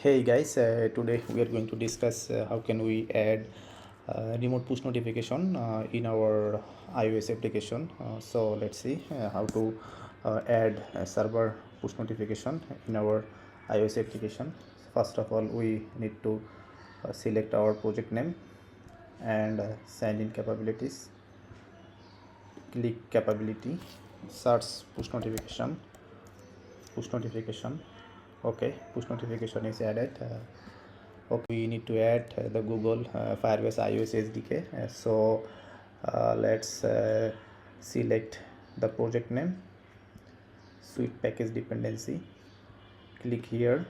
Hey guys, today we are going to discuss how can we add remote push notification in our iOS application. So let's see how to add a server push notification in our iOS application. First of all, we need to select our project name and sign in capabilities. Click capability, search push notification. Okay, push notification is added. Okay, we need to add the Google Firebase iOS SDK. Let's select the project name, suite package dependency. Click here.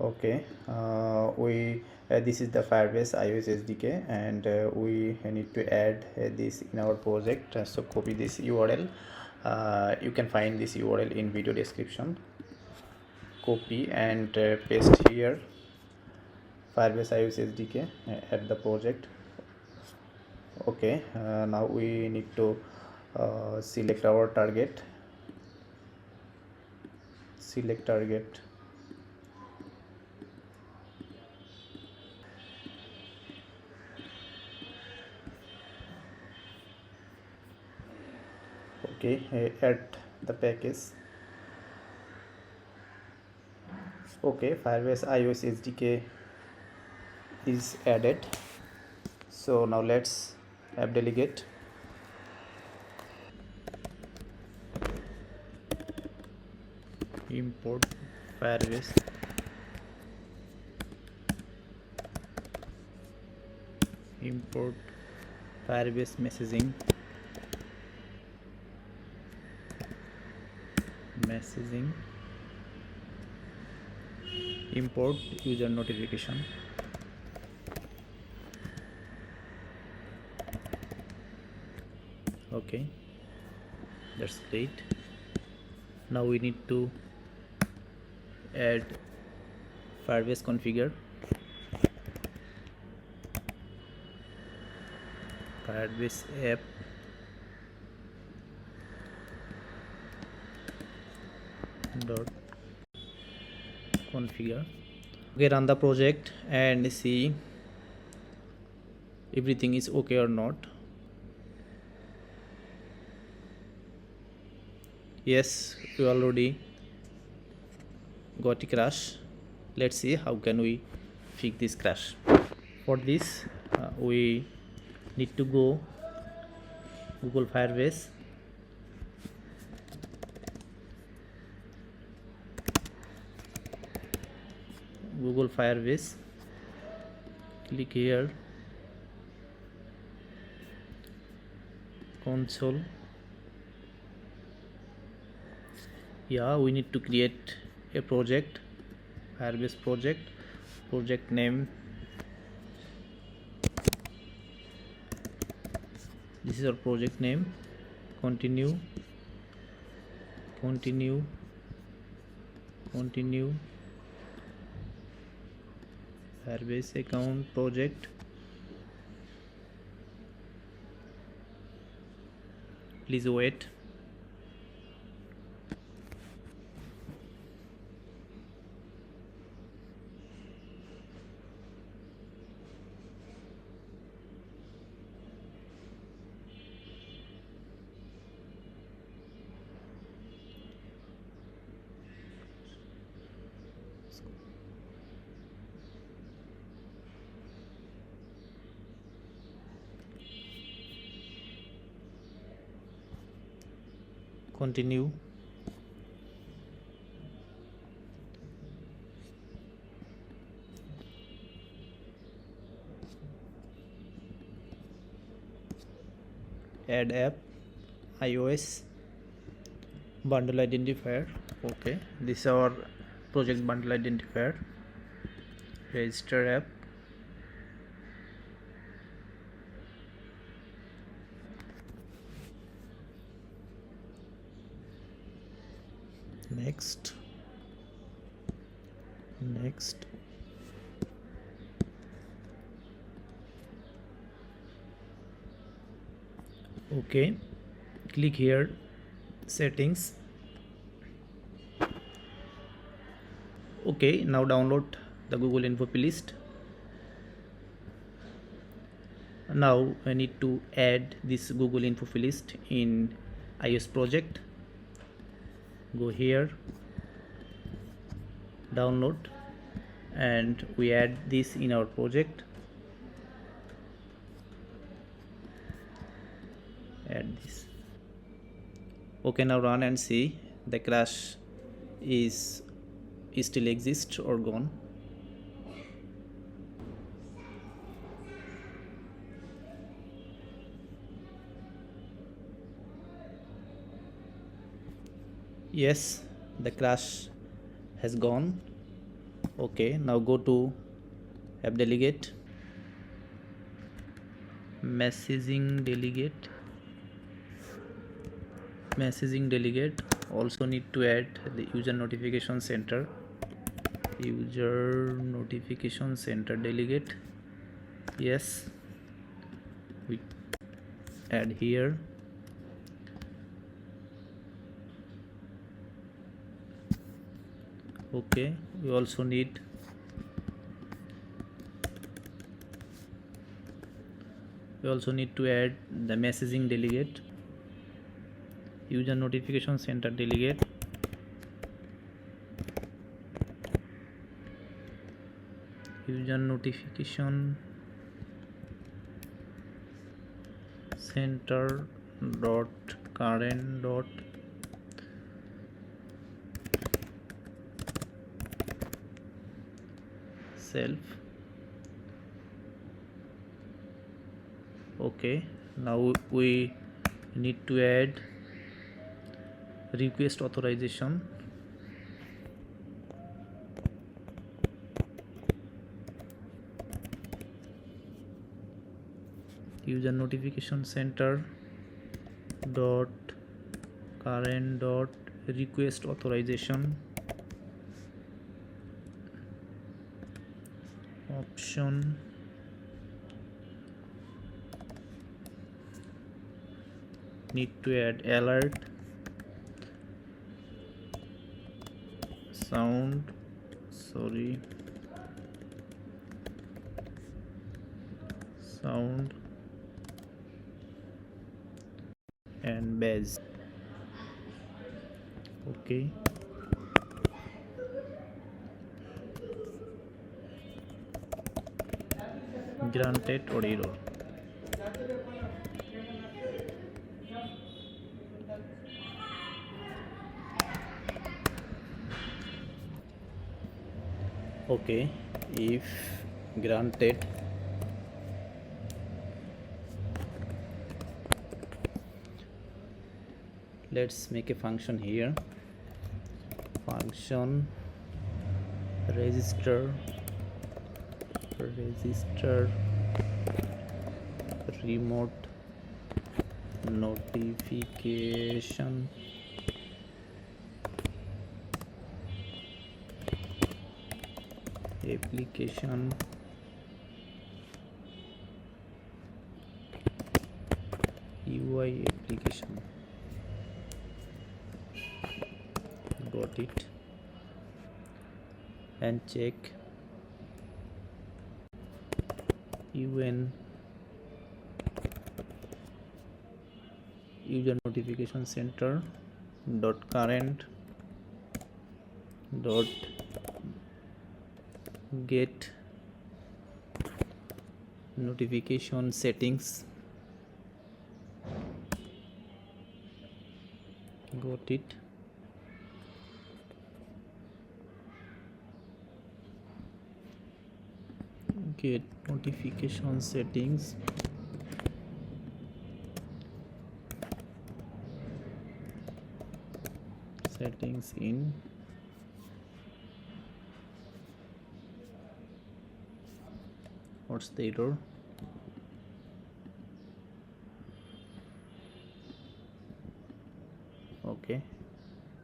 Okay, this is the Firebase iOS SDK, and we need to add this in our project. So copy this URL. You can find this URL in video description. Copy and paste here Firebase iOS SDK at the project. Okay, now we need to select our target. Select target. Okay, add the package. Okay, Firebase iOS SDK is added. So now let's app delegate. Import Firebase. Import Firebase messaging. Import user notification. Okay, that's great. Now we need to add Firebase configure. Firebase app. Dot configure. Okay, run the project and see everything is okay or not. Yes, we already got a crash. Let's see how can we fix this crash. For this we need to go Google Firebase. Google Firebase, click here, console. Yeah, we need to create a project, Firebase project name. This is our project name. Continue. Firebase account project. Please wait. Continue. Add app, iOS, bundle identifier. Okay, this is our project bundle identifier. Register app. Next. Okay, click here, settings, Okay, now download the Google info list. Now I need to add this Google info list in iOS project. Go here, download, and we add this in our project. Add this. Okay, now run and see the crash is still exist or gone. Yes, the crash has gone. Okay, now go to app delegate, messaging delegate. Also need to add the user notification center delegate. Yes, we add here. Okay, we also need to add the messaging delegate, user notification center delegate. User notification center dot current dot self. Okay, now we need to add request authorization. User notification center dot current dot request authorization option need to add alert sound and base. Okay, granted or error. Okay, if granted, let's make a function here. Function register remote notification application UI application. Got it. And check UN user notification center dot current dot get notification settings. Got it. Get notification settings. In what's the error? Okay,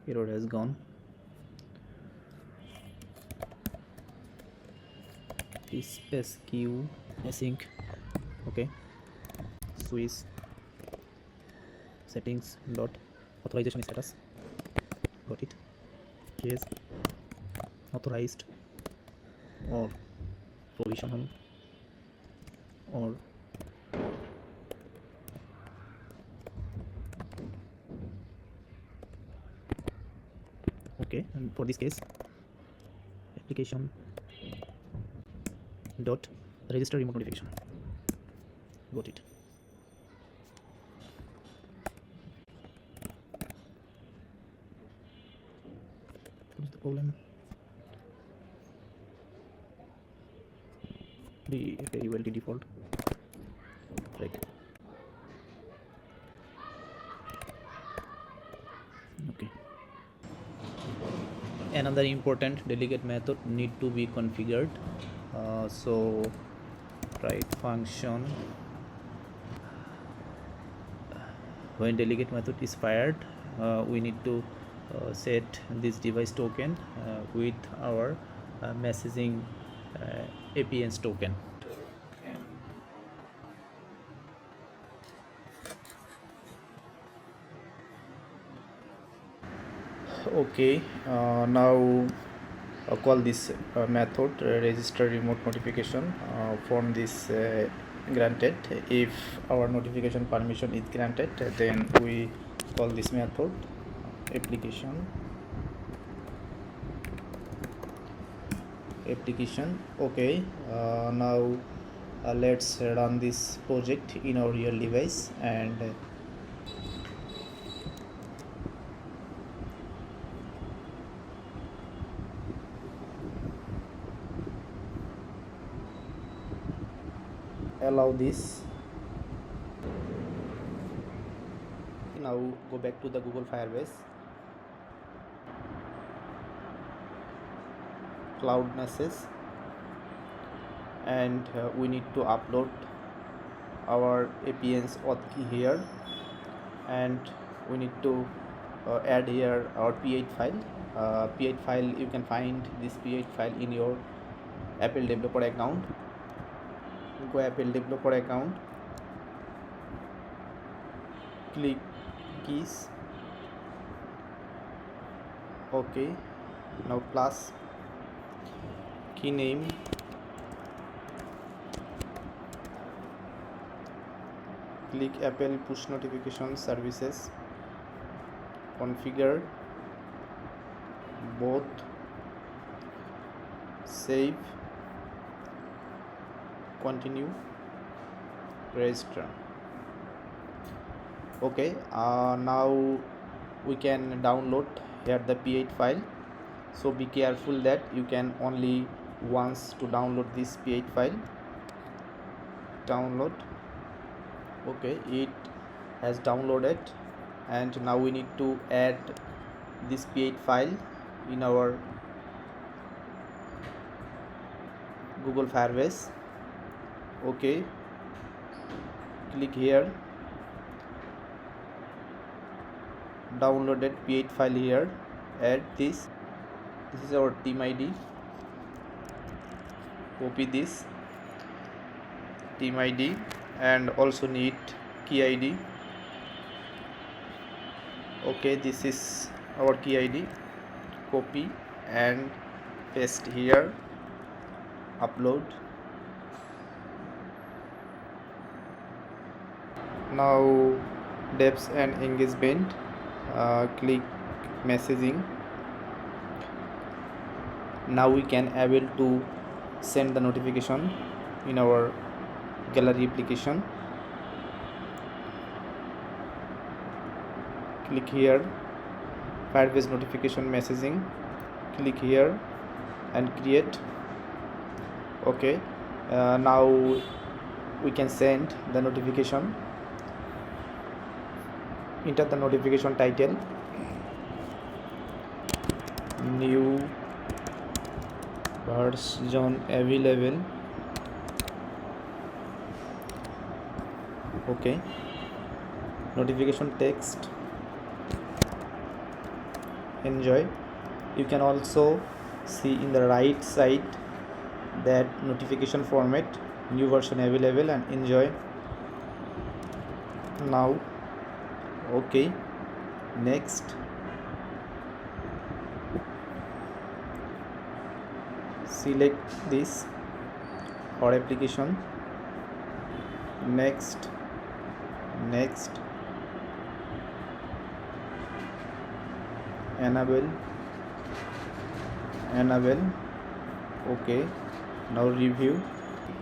error has gone. Space queue async. Okay, switch settings dot authorization status. Got it. Yes, authorized or provisional or okay. And for this case, application dot register remote notification, got it. What is the problem? The very well the default, right? Okay. Another important delegate method need to be configured. So write function when delegate method is fired. We need to set this device token with our messaging APNs token. Okay, now call this method register remote notification from this granted. If our notification permission is granted, then we call this method application. Okay, now let's run this project in our real device and allow this. Now go back to the Google Firebase Cloud Message, and we need to upload our APNs auth key here, and we need to add here our P8 file. P8 file, you can find this P8 file in your Apple developer account. Go Apple developer account, click keys. Okay, now plus key name, click Apple push notification services, configure both, save, continue, register. Okay, now we can download here the P8 file. So be careful that you can only once to download this P8 file. Download. Okay, it has downloaded, and now we need to add this P8 file in our Google Firebase. Okay, click here, downloaded P8 file here, add this. This is our team ID. Copy this team ID and also need key ID. Okay, this is our key ID. Copy and paste here, upload. Now depth and engagement, click messaging. Now we can able to send the notification in our gallery application. Click here, Firebase notification messaging, click here and create. Okay, now we can send the notification. Enter the notification title, new version available. Okay, notification text, enjoy. You can also see in the right side that notification format, new version available, and enjoy. Now okay, next. select this our application, next, enable, okay. Now review,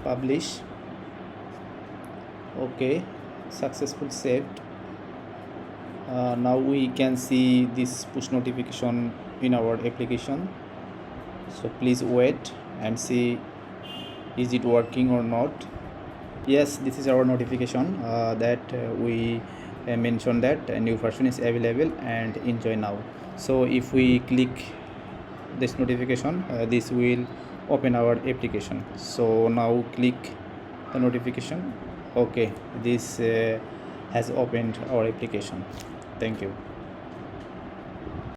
publish, okay, successful, saved. Now we can see this push notification in our application, so please wait and see is it working or not. Yes, this is our notification that we mentioned that a new version is available and enjoy now. So if we click this notification, this will open our application. So now click the notification, okay, this has opened our application. Thank you.